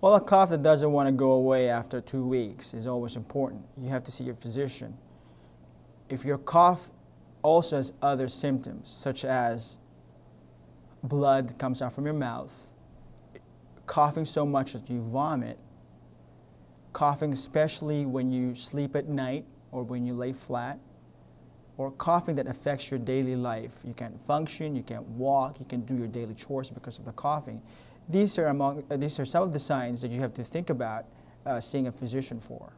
Well, a cough that doesn't want to go away after 2 weeks is always important. You have to see your physician. If your cough also has other symptoms, such as blood comes out from your mouth, coughing so much that you vomit, coughing especially when you sleep at night or when you lay flat, or coughing that affects your daily life. You can't function, you can't walk, you can't do your daily chores because of the coughing. These are some of the signs that you have to think about seeing a physician for.